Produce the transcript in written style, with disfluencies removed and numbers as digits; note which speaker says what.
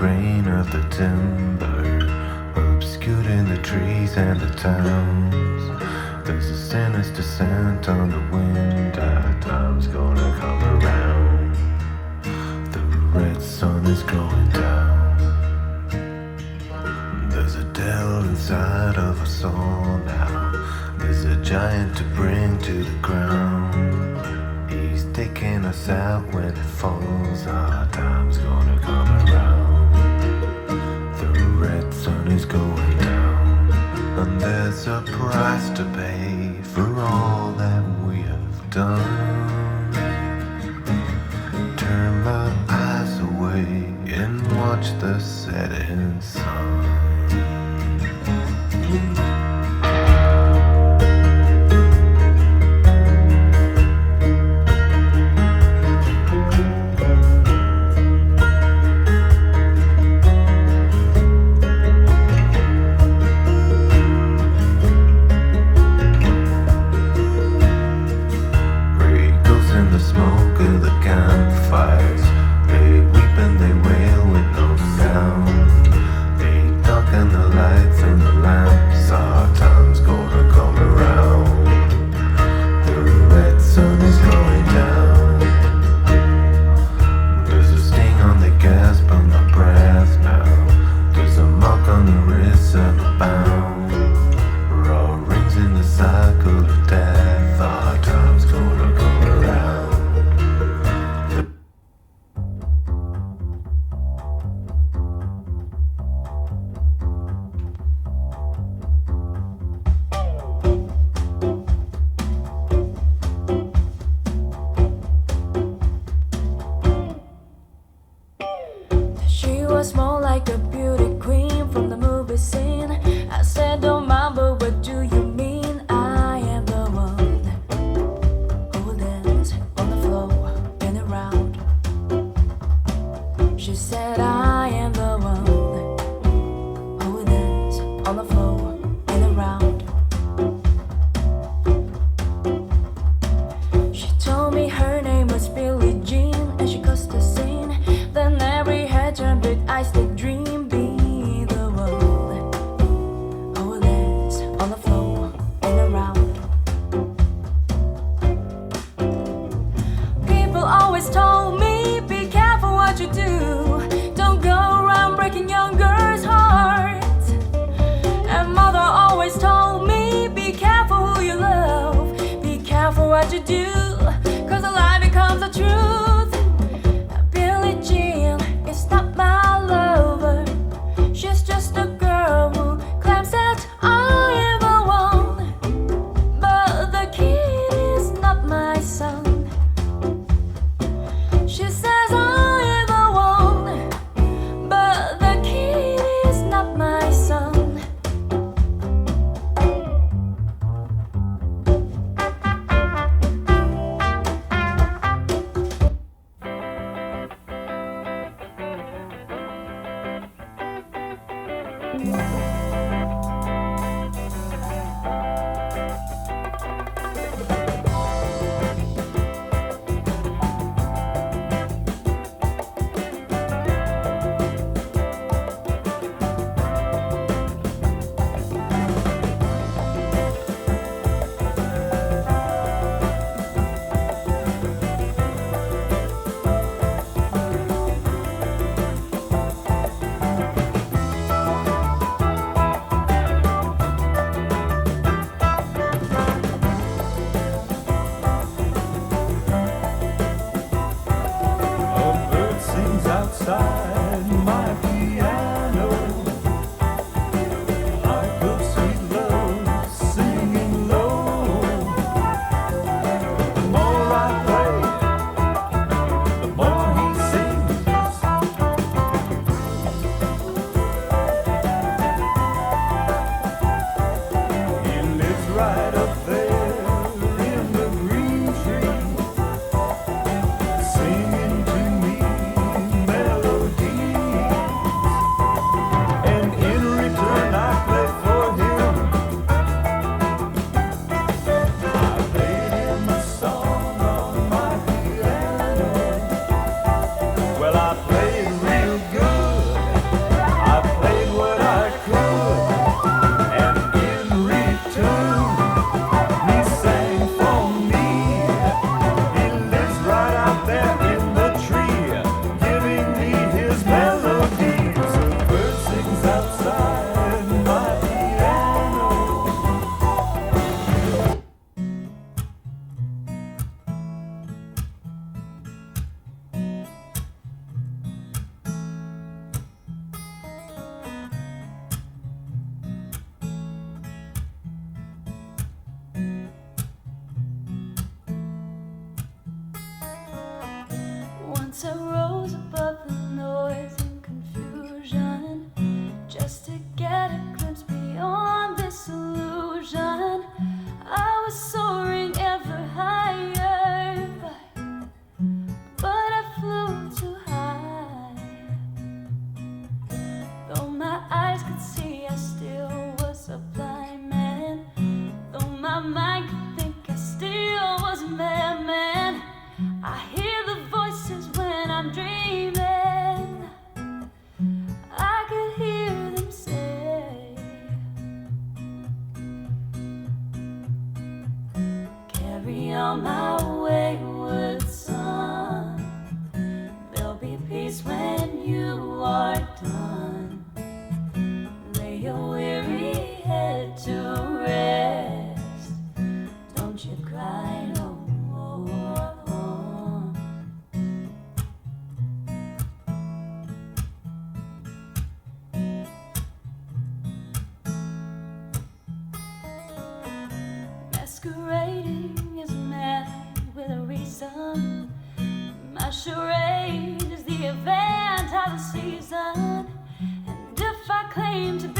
Speaker 1: grain of the timber, obscuring the trees and the towns. There's a sinister scent on the wind, our time's gonna come around. The red sun is going down. There's a devil inside of us all now. There's a giant to bring to the ground. He's taking us out when it falls. Our time's gonna come around. The red sun is going down, and there's a price to pay for all that we have done. Turn my eyes away and watch the setting sun.
Speaker 2: Was more like a beauty queen from the movie scene. I said, don't mind, but what do you mean? I am the one who will dance on the floor and around. She said, I am the one who will dance on the floor and around. She told me her name was Billie Jean, and she caused a scene. Then every head turned with I still dream, be the one who will dance on the floor and around. People always told me, be careful what you do. Don't go around breaking young girls' hearts. And mother always told me, be careful who you love. Be careful what you do, 'cause a lie becomes a truth. Billie Jean is not my lover. She's just a girl who claims that I am the one. But the kid is not my son. She says I am the one, but the kid is not my son. my mind could think I still was a madman. I hear the voices when I'm dreaming. I could hear them say, carry on my wayward son. There'll be peace when you are done. Lay your weary head to rest. Don't you cry no more. Masquerading as a man with a reason. Masquerade is the event of the season. And if I claim to be